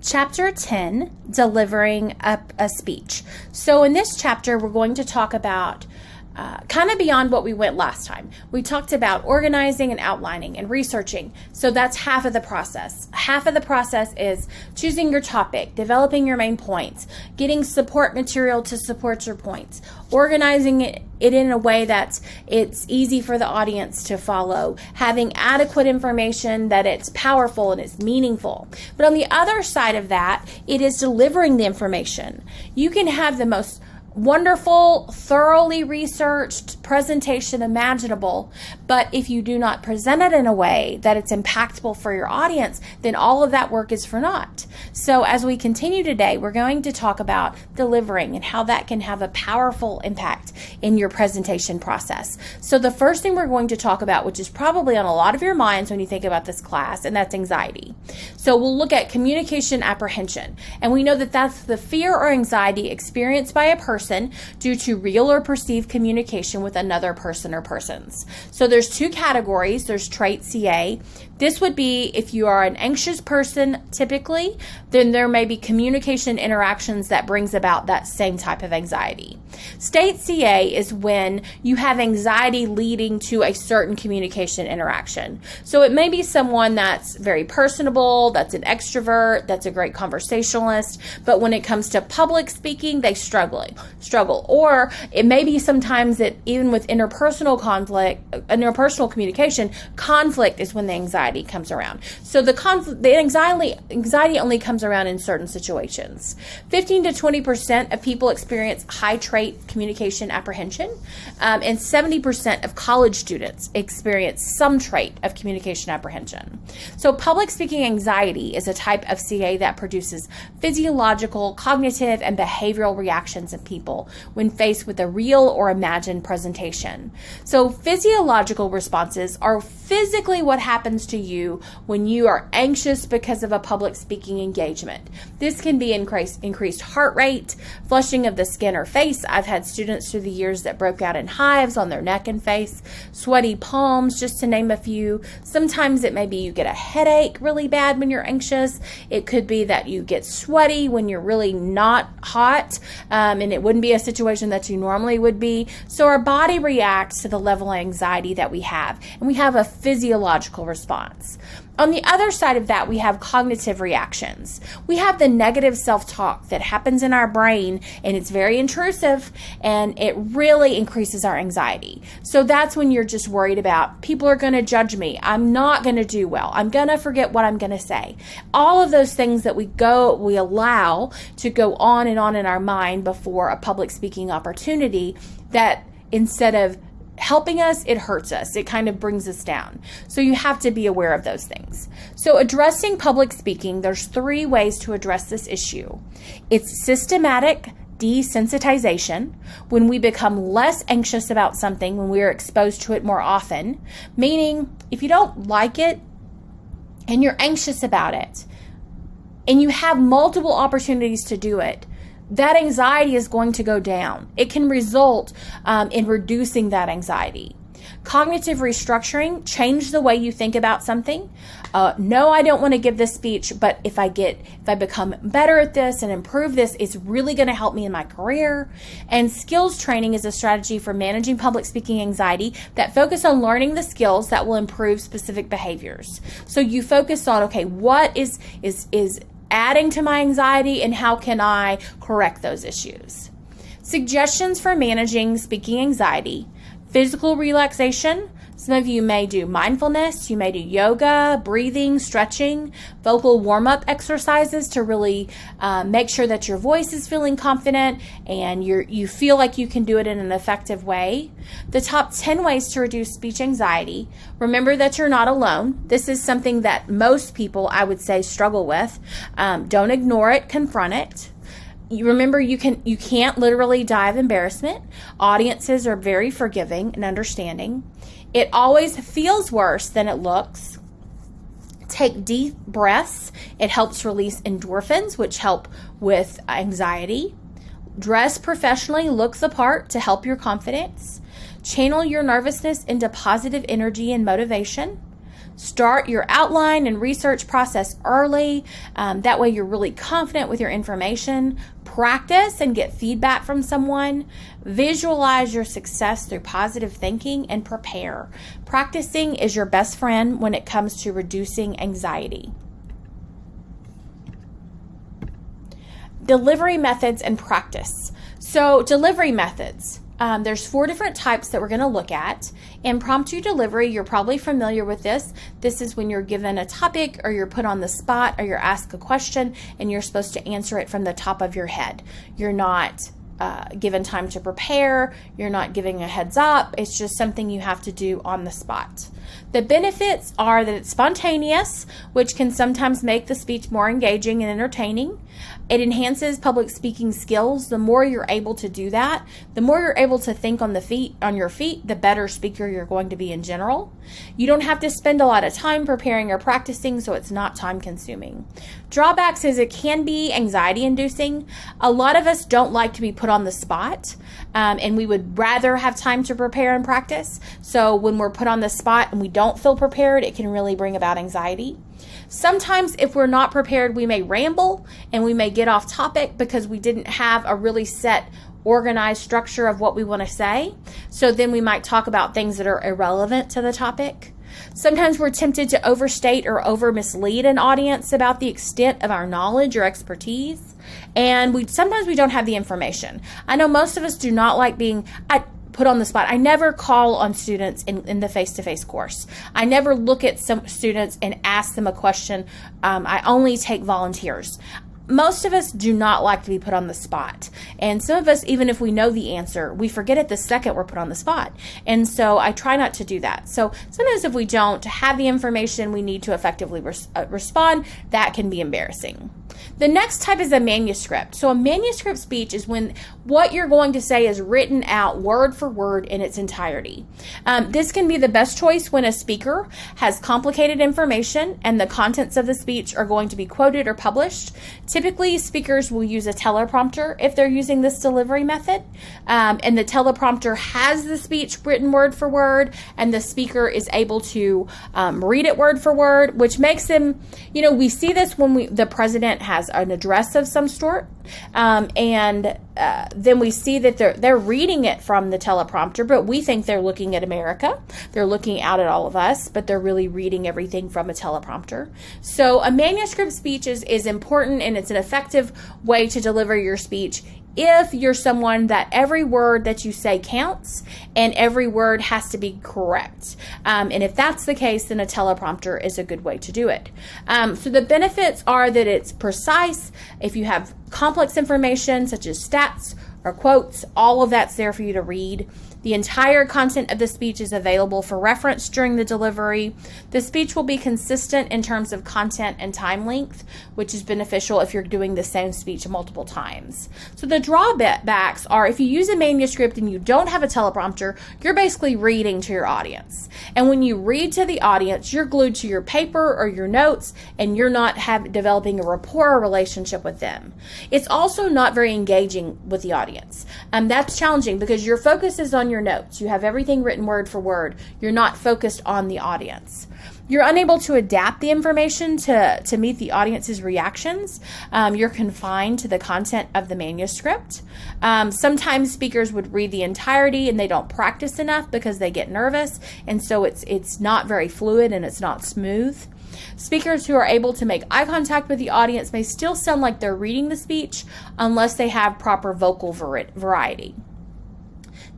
Chapter 10, Delivering a Speech. So in this chapter, we're going to talk about kind of beyond what we went last time. We talked about organizing and outlining and researching. So that's half of the process. Half of the process is choosing your topic, developing your main points, getting support material to support your points, organizing it in a way that it's easy for the audience to follow, having adequate information that it's powerful and it's meaningful. But on the other side of that, it is delivering the information. You can have the most wonderful, thoroughly researched presentation imaginable, but if you do not present it in a way that it's impactful for your audience, then all of that work is for naught. So as we continue today, we're going to talk about delivering and how that can have a powerful impact in your presentation process. So the first thing we're going to talk about, which is probably on a lot of your minds when you think about this class, and that's anxiety. So we'll look at communication apprehension, and we know that that's the fear or anxiety experienced by a person due to real or perceived communication with another person or persons. So there's two categories. There's trait CA. This would be if you are an anxious person typically, then there may be communication interactions that brings about that same type of anxiety. State CA is when you have anxiety leading to a certain communication interaction. So it may be someone that's very personable, that's an extrovert, that's a great conversationalist, but when it comes to public speaking, they struggle. Or it may be sometimes that even with interpersonal communication, conflict is when the anxiety comes around. So the anxiety only comes around in certain situations. 15 to 20% of people experience high trait communication apprehension, and 70% of college students experience some trait of communication apprehension. So public speaking anxiety is a type of CA that produces physiological, cognitive, and behavioral reactions in people when faced with a real or imagined presentation. So physiological responses are physically what happens to you when you are anxious because of a public speaking engagement. This can be increased heart rate, flushing of the skin or face. I've had students through the years that broke out in hives on their neck and face, sweaty palms, just to name a few. Sometimes it may be you get a headache really bad when you're anxious. It could be that you get sweaty when you're really not hot, and it wouldn't be a situation that you normally would be. So our body reacts to the level of anxiety that we have, and we have a physiological response. On the other side of that, we have cognitive reactions. We have the negative self-talk that happens in our brain, and it's very intrusive, and it really increases our anxiety. So that's when you're just worried about, people are going to judge me. I'm not going to do well. I'm going to forget what I'm going to say. All of those things that we allow to go on in our mind before a public speaking opportunity, that instead of helping us, it hurts us. It kind of brings us down. So you have to be aware of those things. So addressing public speaking, there's 3 ways to address this issue. It's systematic desensitization, when we become less anxious about something when we are exposed to it more often, meaning if you don't like it and you're anxious about it and you have multiple opportunities to do it, that anxiety is going to go down. It can result in reducing that anxiety. Cognitive restructuring, change the way you think about something. No, I don't want to give this speech, but if I become better at this and improve this, it's really going to help me in my career. And skills training is a strategy for managing public speaking anxiety that focus on learning the skills that will improve specific behaviors. So you focus on, okay, what is adding to my anxiety, and how can I correct those issues? Suggestions for managing speaking anxiety: physical relaxation. Some of you may do mindfulness, you may do yoga, breathing, stretching, vocal warm-up exercises to really make sure that your voice is feeling confident and you feel like you can do it in an effective way. The top 10 ways to reduce speech anxiety. Remember that you're not alone. This is something that most people, I would say, struggle with. Don't ignore it, confront it. Remember, you can't literally die of embarrassment. Audiences are very forgiving and understanding. It always feels worse than it looks. Take deep breaths. It helps release endorphins, which help with anxiety. Dress professionally, look the part to help your confidence. Channel your nervousness into positive energy and motivation. Start your outline and research process early. That way you're really confident with your information. Practice and get feedback from someone. Visualize your success through positive thinking and prepare. Practicing is your best friend when it comes to reducing anxiety. Delivery methods and practice. So delivery methods. There's 4 different types that we're going to look at. Impromptu delivery, you're probably familiar with this. This is when you're given a topic or you're put on the spot or you're asked a question and you're supposed to answer it from the top of your head. You're not given time to prepare. You're not giving a heads up. It's just something you have to do on the spot. The benefits are that it's spontaneous, which can sometimes make the speech more engaging and entertaining. It enhances public speaking skills. The more you're able to do that, the more you're able to think on your feet, the better speaker you're going to be in general. You don't have to spend a lot of time preparing or practicing, so it's not time consuming. Drawbacks is it can be anxiety inducing. A lot of us don't like to be put on the spot, and we would rather have time to prepare and practice. So when we're put on the spot and we don't feel prepared, it can really bring about anxiety. Sometimes if we're not prepared, we may ramble and we may get off topic because we didn't have a really set, organized structure of what we want to say. So then we might talk about things that are irrelevant to the topic. Sometimes we're tempted to overstate or over mislead an audience about the extent of our knowledge or expertise. And sometimes we don't have the information. I know most of us do not like being put on the spot. I never call on students in the face-to-face course. I never look at some students and ask them a question. I only take volunteers. Most of us do not like to be put on the spot. And some of us, even if we know the answer, we forget it the second we're put on the spot. And so I try not to do that. So sometimes if we don't have the information we need to effectively respond, that can be embarrassing. The next type is a manuscript. So a manuscript speech is when what you're going to say is written out word for word in its entirety. This can be the best choice when a speaker has complicated information and the contents of the speech are going to be quoted or published. Typically, speakers will use a teleprompter if they're using this delivery method. And the teleprompter has the speech written word for word, and the speaker is able to read it word for word, which makes them, we see this when the president has an address of some sort, and then we see that they're reading it from the teleprompter, but we think they're looking at America. They're looking out at all of us, but they're really reading everything from a teleprompter. So a manuscript speech is important, and it's an effective way to deliver your speech if you're someone that every word that you say counts and every word has to be correct. And if that's the case, then a teleprompter is a good way to do it. So the benefits are that it's precise. If you have complex information such as stats or quotes, all of that's there for you to read. The entire content of the speech is available for reference during the delivery. The speech will be consistent in terms of content and time length, which is beneficial if you're doing the same speech multiple times. So the drawbacks are if you use a manuscript and you don't have a teleprompter, you're basically reading to your audience. And when you read to the audience, you're glued to your paper or your notes, and you're not developing a rapport or relationship with them. It's also not very engaging with the audience. That's challenging because your focus is on your notes. You have everything written word for word. You're not focused on the audience. You're unable to adapt the information to meet the audience's reactions. You're confined to the content of the manuscript. Sometimes speakers would read the entirety and they don't practice enough because they get nervous, and so it's not very fluid and it's not smooth. Speakers who are able to make eye contact with the audience may still sound like they're reading the speech unless they have proper vocal variety.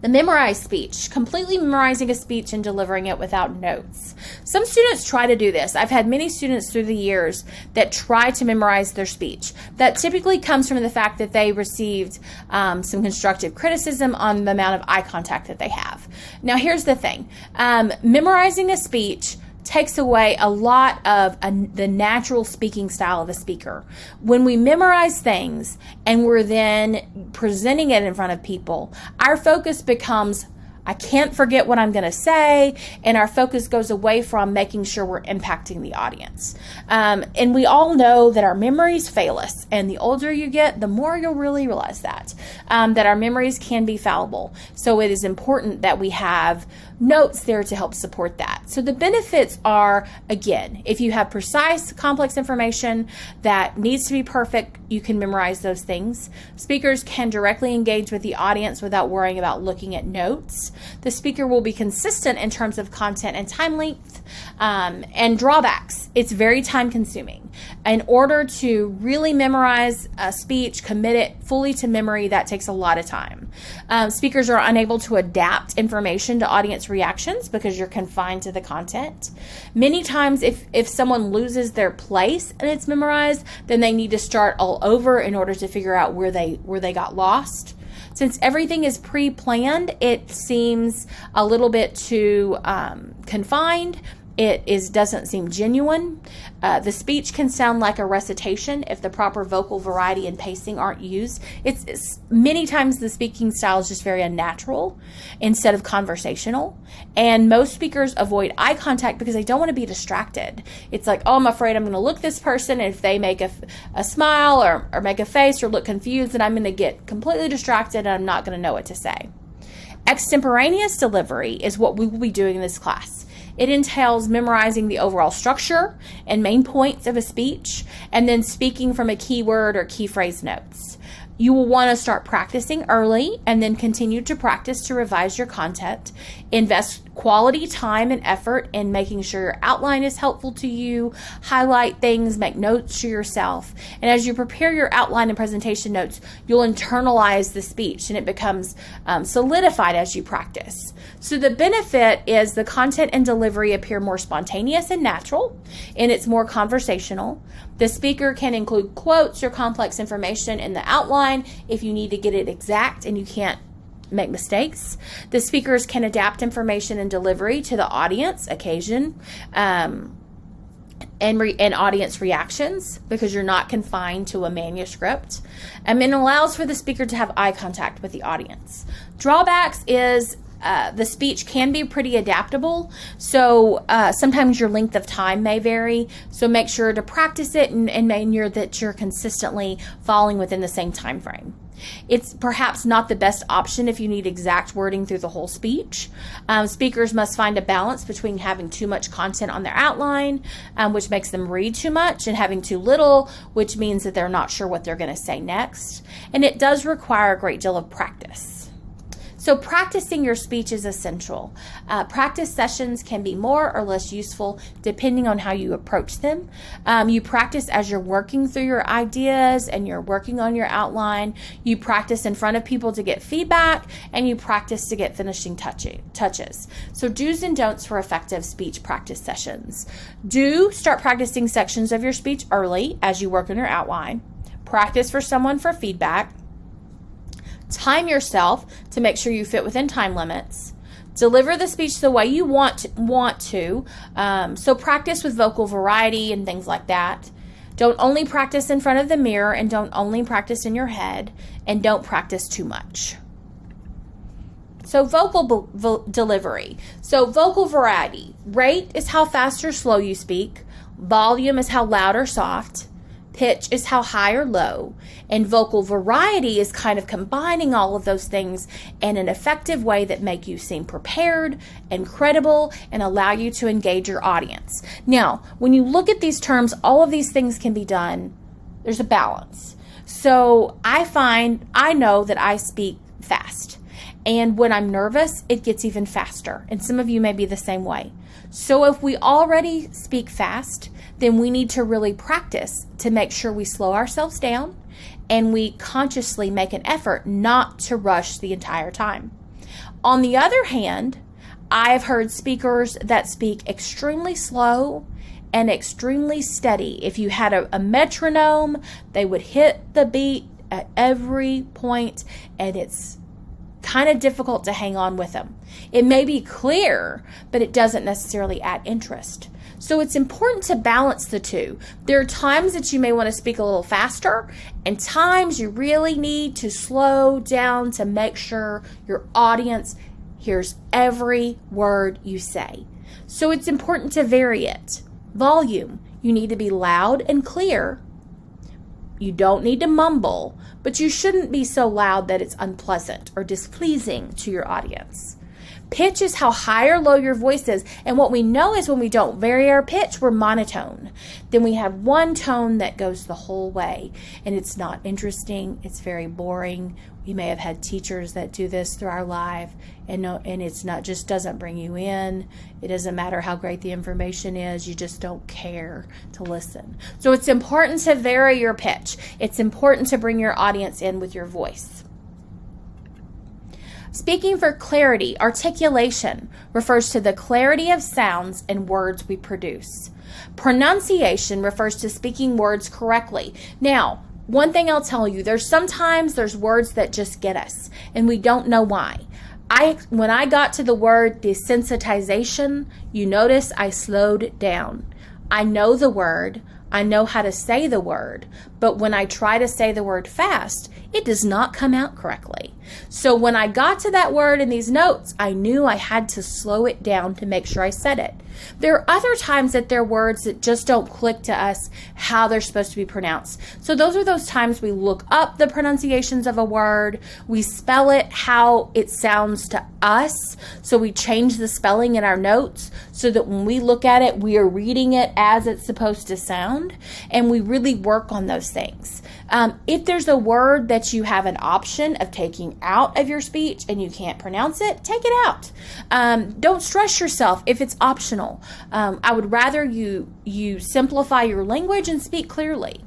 The memorized speech, completely memorizing a speech and delivering it without notes. Some students try to do this. I've had many students through the years that try to memorize their speech. That typically comes from the fact that they received some constructive criticism on the amount of eye contact that they have. Now, here's the thing. Memorizing a speech takes away a lot of the natural speaking style of a speaker. When we memorize things and we're then presenting it in front of people, our focus becomes I can't forget what I'm going to say, and our focus goes away from making sure we're impacting the audience. And we all know that our memories fail us, and the older you get, the more you'll really realize that our memories can be fallible. So it is important that we have notes there to help support that. So the benefits are, again, if you have precise, complex information that needs to be perfect, you can memorize those things. Speakers can directly engage with the audience without worrying about looking at notes. The speaker will be consistent in terms of content and time length. And drawbacks, it's very time consuming. In order to really memorize a speech, commit it fully to memory, that takes a lot of time. Speakers are unable to adapt information to audience reactions because you're confined to the content. Many times if someone loses their place and it's memorized, then they need to start all over in order to figure out where they got lost. Since everything is pre-planned, it seems a little bit too confined. It doesn't seem genuine. The speech can sound like a recitation if the proper vocal variety and pacing aren't used. It's many times the speaking style is just very unnatural instead of conversational. And most speakers avoid eye contact because they don't want to be distracted. It's like, oh, I'm afraid I'm going to look this person, and if they make a smile or make a face or look confused, then I'm going to get completely distracted and I'm not going to know what to say. Extemporaneous delivery is what we will be doing in this class. It entails memorizing the overall structure and main points of a speech, and then speaking from a keyword or key phrase notes. You will want to start practicing early and then continue to practice to revise your content. Invest quality time and effort in making sure your outline is helpful to you. Highlight things, make notes to yourself. And as you prepare your outline and presentation notes, you'll internalize the speech and it becomes solidified as you practice. So the benefit is the content and delivery appear more spontaneous and natural, and it's more conversational. The speaker can include quotes or complex information in the outline if you need to get it exact and you can't make mistakes. The speakers can adapt information and delivery to the audience, occasion, and audience reactions because you're not confined to a manuscript. And it allows for the speaker to have eye contact with the audience. Drawbacks is the speech can be pretty adaptable, so sometimes your length of time may vary, so make sure to practice it and make sure that you're consistently falling within the same time frame. It's perhaps not the best option if you need exact wording through the whole speech. Speakers must find a balance between having too much content on their outline, which makes them read too much, and having too little, which means that they're not sure what they're going to say next. And it does require a great deal of practice. So practicing your speech is essential. Practice sessions can be more or less useful depending on how you approach them. You practice as you're working through your ideas and you're working on your outline. You practice in front of people to get feedback, and you practice to get finishing touches. So do's and don'ts for effective speech practice sessions. Do start practicing sections of your speech early as you work on your outline. Practice for someone for feedback. Time yourself to make sure you fit within time limits. Deliver the speech the way you want to. So practice with vocal variety and things like that. Don't only practice in front of the mirror, and don't only practice in your head, and don't practice too much. So vocal delivery. So vocal variety. Rate is how fast or slow you speak. Volume is how loud or soft. Pitch is how high or low, and vocal variety is kind of combining all of those things in an effective way that make you seem prepared and credible and allow you to engage your audience. Now, when you look at these terms, all of these things can be done. There's a balance. So I know that I speak fast, and when I'm nervous, it gets even faster, and some of you may be the same way. So if we already speak fast, then we need to really practice to make sure we slow ourselves down and we consciously make an effort not to rush the entire time. On the other hand, I've heard speakers that speak extremely slow and extremely steady. If you had a metronome, they would hit the beat at every point, and it's kind of difficult to hang on with them. It may be clear, but it doesn't necessarily add interest. So it's important to balance the two. There are times that you may want to speak a little faster, and times you really need to slow down to make sure your audience hears every word you say. So it's important to vary it. Volume. You need to be loud and clear. You don't need to mumble, but you shouldn't be so loud that it's unpleasant or displeasing to your audience. Pitch is how high or low your voice is, and what we know is when we don't vary our pitch, we're monotone. Then we have one tone that goes the whole way, and it's not interesting, it's very boring. We may have had teachers that do this through our life, and it's not, just doesn't bring you in. It doesn't matter how great the information is, you just don't care to listen. So it's important to vary your pitch. It's important to bring your audience in with your voice. Speaking for clarity, articulation refers to the clarity of sounds and words we produce. Pronunciation refers to speaking words correctly. Now, one thing I'll tell you, there's words that just get us, and we don't know why. When I got to the word desensitization, you notice I slowed down. I know the word, I know how to say the word, but when I try to say the word fast, it does not come out correctly. So when I got to that word in these notes, I knew I had to slow it down to make sure I said it. There are other times that there are words that just don't click to us how they're supposed to be pronounced. So those are those times we look up the pronunciations of a word, we spell it how it sounds to us, so we change the spelling in our notes so that when we look at it, we are reading it as it's supposed to sound, and we really work on those things. If there's a word that you have an option of taking out of your speech and you can't pronounce it, take it out. Don't stress yourself if it's optional. I would rather you simplify your language and speak clearly.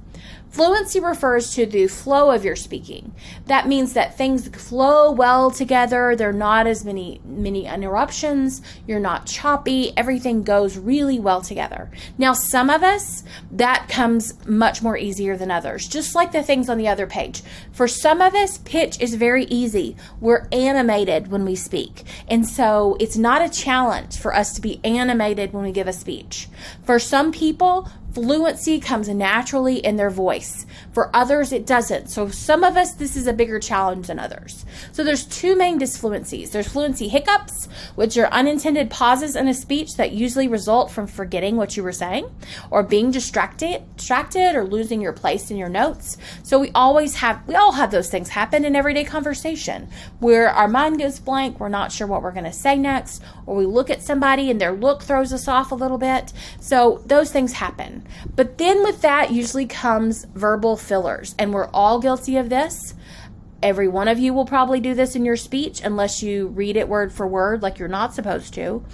Fluency refers to the flow of your speaking. That means that things flow well together. There are not as many interruptions. You're not choppy. Everything goes really well together. Now, some of us, that comes much more easier than others, just like the things on the other page. For some of us, pitch is very easy. We're animated when we speak. And so it's not a challenge for us to be animated when we give a speech. For some people, fluency comes naturally in their voice. For others, it doesn't. So some of us, this is a bigger challenge than others. So there's two main disfluencies. There's fluency hiccups, which are unintended pauses in a speech that usually result from forgetting what you were saying or being distracted or losing your place in your notes. So we all have those things happen in everyday conversation where our mind goes blank, we're not sure what we're going to say next, or we look at somebody and their look throws us off a little bit. So those things happen. But then with that usually comes verbal fillers, and we're all guilty of this. Every one of you will probably do this in your speech unless you read it word for word like you're not supposed to.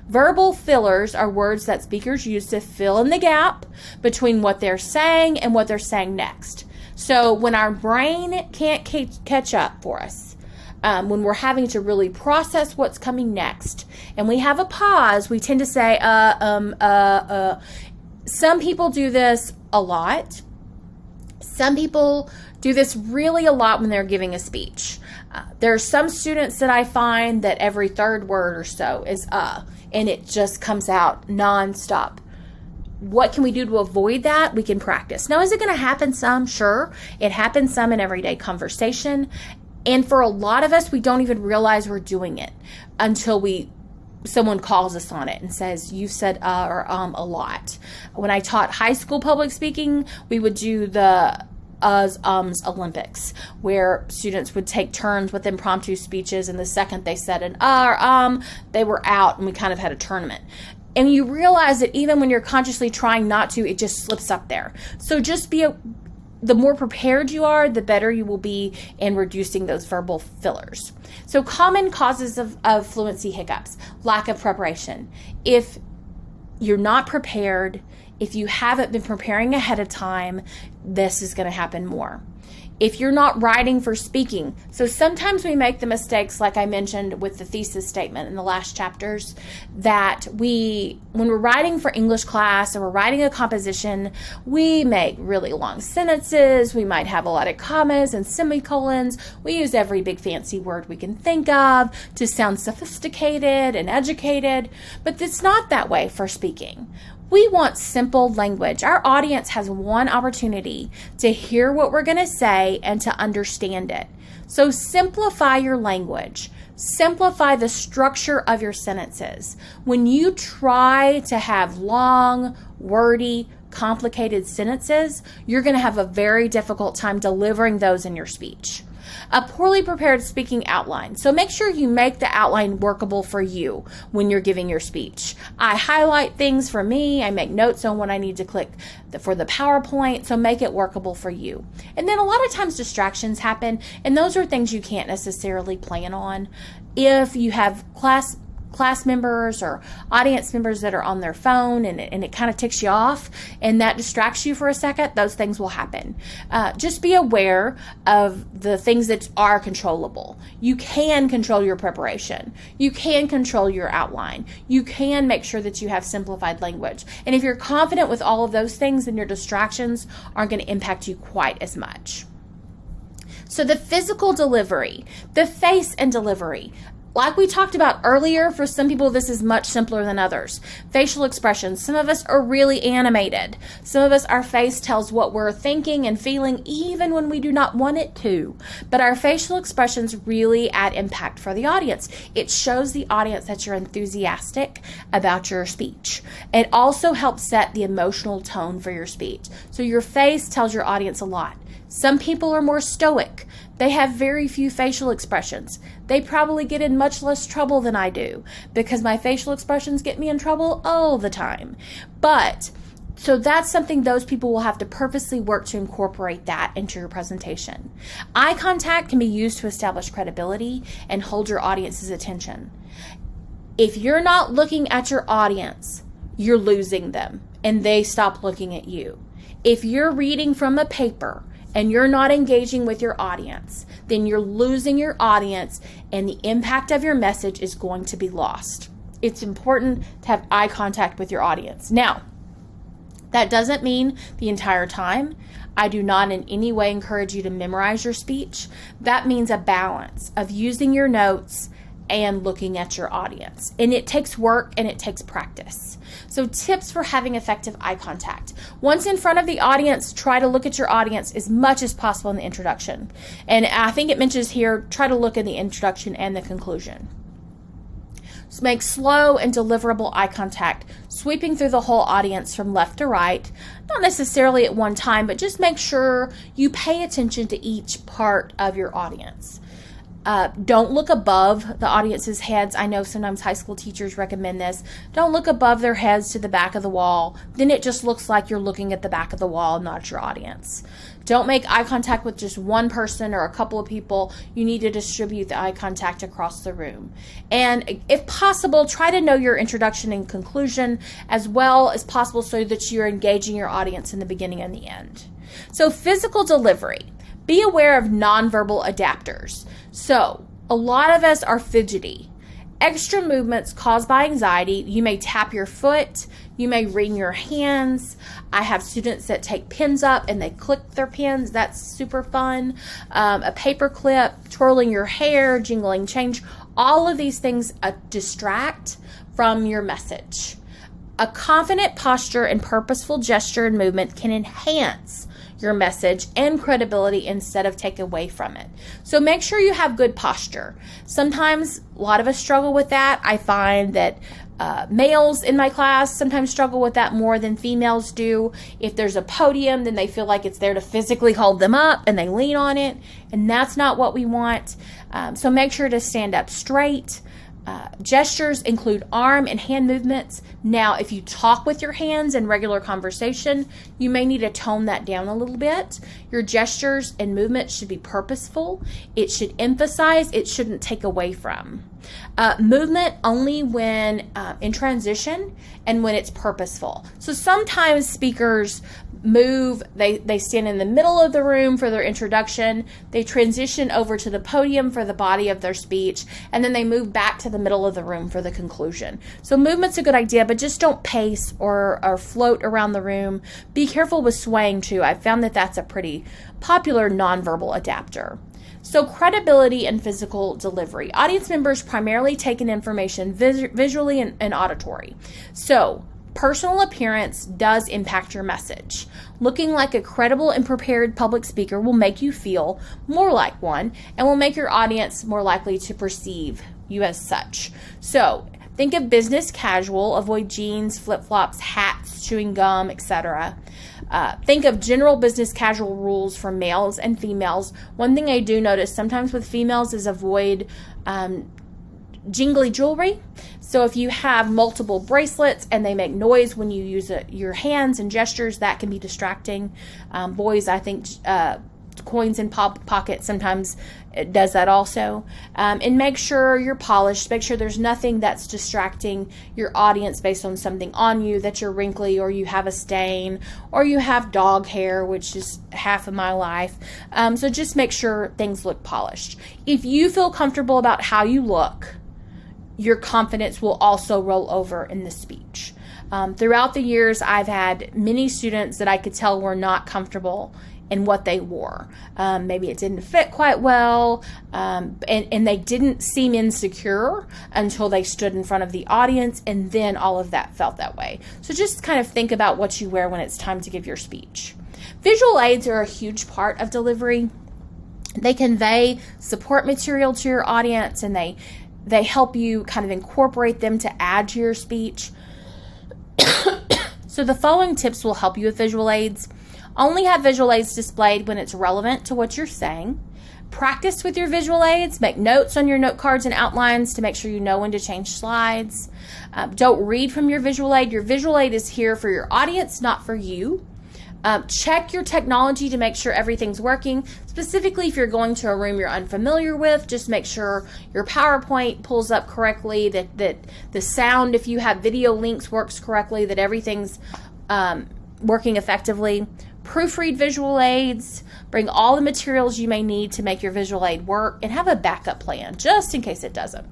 Verbal fillers are words that speakers use to fill in the gap between what they're saying and what they're saying next. So when our brain can't catch up for us, when we're having to really process what's coming next, and we have a pause, we tend to say, Some people do this a lot. Some people do this really a lot when they're giving a speech. There are some students that I find that every third word or so is and it just comes out nonstop. What can we do to avoid that? We can practice. Now, is it going to happen some? Sure. It happens some in everyday conversation. And for a lot of us, we don't even realize we're doing it until someone calls us on it and says, you've said or a lot. When I taught high school public speaking, we would do the Olympics, where students would take turns with impromptu speeches, and the second they said an or they were out, and we kind of had a tournament. And you realize that even when you're consciously trying not to, it just slips up there. So just the more prepared you are, the better you will be in reducing those verbal fillers. So common causes of fluency hiccups: lack of preparation. If you're not prepared, if you haven't been preparing ahead of time, this is going to happen more. If you're not writing for speaking, so sometimes we make the mistakes, like I mentioned with the thesis statement in the last chapters, that when we're writing for English class or we're writing a composition, we make really long sentences. We might have a lot of commas and semicolons. We use every big fancy word we can think of to sound sophisticated and educated, but it's not that way for speaking. We want simple language. Our audience has one opportunity to hear what we're going to say and to understand it. So simplify your language. Simplify the structure of your sentences. When you try to have long, wordy, complicated sentences, you're going to have a very difficult time delivering those in your speech. A poorly prepared speaking outline. So make sure you make the outline workable for you when you're giving your speech. I highlight things for me. I make notes on what I need to click for the PowerPoint. So make it workable for you. And then a lot of times distractions happen, and those are things you can't necessarily plan on. If you have class members or audience members that are on their phone and it kind of ticks you off and that distracts you for a second, those things will happen. Just be aware of the things that are controllable. You can control your preparation. You can control your outline. You can make sure that you have simplified language. And if you're confident with all of those things, then your distractions aren't going to impact you quite as much. So the physical delivery, the face and delivery. Like we talked about earlier, for some people this is much simpler than others. Facial expressions. Some of us are really animated. Some of us, our face tells what we're thinking and feeling even when we do not want it to. But our facial expressions really add impact for the audience. It shows the audience that you're enthusiastic about your speech. It also helps set the emotional tone for your speech. So your face tells your audience a lot. Some people are more stoic. They have very few facial expressions. They probably get in much less trouble than I do because my facial expressions get me in trouble all the time. So that's something those people will have to purposely work to incorporate that into your presentation. Eye contact can be used to establish credibility and hold your audience's attention. If you're not looking at your audience, you're losing them and they stop looking at you. If you're reading from a paper and you're not engaging with your audience, then you're losing your audience and the impact of your message is going to be lost. It's important to have eye contact with your audience. Now, that doesn't mean the entire time. I do not in any way encourage you to memorize your speech. That means a balance of using your notes and looking at your audience. And it takes work and it takes practice. So tips for having effective eye contact. Once in front of the audience, try to look at your audience as much as possible in the introduction. And I think it mentions here, try to look in the introduction and the conclusion. So make slow and deliverable eye contact, sweeping through the whole audience from left to right, not necessarily at one time, but just make sure you pay attention to each part of your audience. Don't look above the audience's heads. I know sometimes high school teachers recommend this. Don't look above their heads to the back of the wall. Then it just looks like you're looking at the back of the wall, not at your audience. Don't make eye contact with just one person or a couple of people. You need to distribute the eye contact across the room. And if possible, try to know your introduction and conclusion as well as possible so that you're engaging your audience in the beginning and the end. So physical delivery. Be aware of nonverbal adapters. So, a lot of us are fidgety. Extra movements caused by anxiety. You may tap your foot. You may wring your hands. I have students that take pens up and they click their pens. That's super fun. A paper clip, twirling your hair, jingling change. All of these things distract from your message. A confident posture and purposeful gesture and movement can enhance your message and credibility instead of take away from it. So make sure you have good posture. Sometimes a lot of us struggle with that. I find that males in my class sometimes struggle with that more than females do. If there's a podium, then they feel like it's there to physically hold them up and they lean on it, and that's not what we want. So make sure to stand up straight. Gestures include arm and hand movements. Now, if you talk with your hands in regular conversation, you may need to tone that down a little bit. Your gestures and movements should be purposeful. It should emphasize, it shouldn't take away from. Movement only when in transition and when it's purposeful. So sometimes speakers move, they stand in the middle of the room for their introduction, they transition over to the podium for the body of their speech, and then they move back to the middle of the room for the conclusion. So movement's a good idea, but just don't pace or float around the room. Be careful with swaying too. I've found that that's a pretty popular nonverbal adapter. So credibility and physical delivery. Audience members primarily take in information visually and auditory. So Personal appearance does impact your message. Looking like a credible and prepared public speaker will make you feel more like one and will make your audience more likely to perceive you as such. So think of business casual, avoid jeans, flip-flops, hats, chewing gum, etc. Think of general business casual rules for males and females. One thing I do notice sometimes with females is avoid jingly jewelry. So if you have multiple bracelets and they make noise when you use your hands and gestures, that can be distracting. Boys, I think coins in pockets sometimes it does that also. And make sure you're polished. Make sure there's nothing that's distracting your audience based on something on you, that you're wrinkly or you have a stain or you have dog hair, which is half of my life. So just make sure things look polished. If you feel comfortable about how you look, your confidence will also roll over in the speech. Throughout the years, I've had many students that I could tell were not comfortable in what they wore. Maybe it didn't fit quite well, and they didn't seem insecure until they stood in front of the audience, and then all of that felt that way. So just kind of think about what you wear when it's time to give your speech. Visual aids are a huge part of delivery. They convey support material to your audience, and they help you kind of incorporate them to add to your speech. So the following tips will help you with visual aids. Only have visual aids displayed when it's relevant to what you're saying. Practice with your visual aids. Make notes on your note cards and outlines to make sure you know when to change slides. Don't read from your visual aid. Your visual aid is here for your audience, not for you. Check your technology to make sure everything's working. Specifically, if you're going to a room you're unfamiliar with, just make sure your PowerPoint pulls up correctly, that the sound, if you have video links, works correctly, that everything's working effectively. Proofread visual aids. Bring all the materials you may need to make your visual aid work, and have a backup plan just in case it doesn't.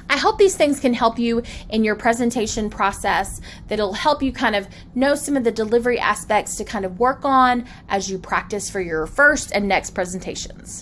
I hope these things can help you in your presentation process, that'll help you kind of know some of the delivery aspects to kind of work on as you practice for your first and next presentations.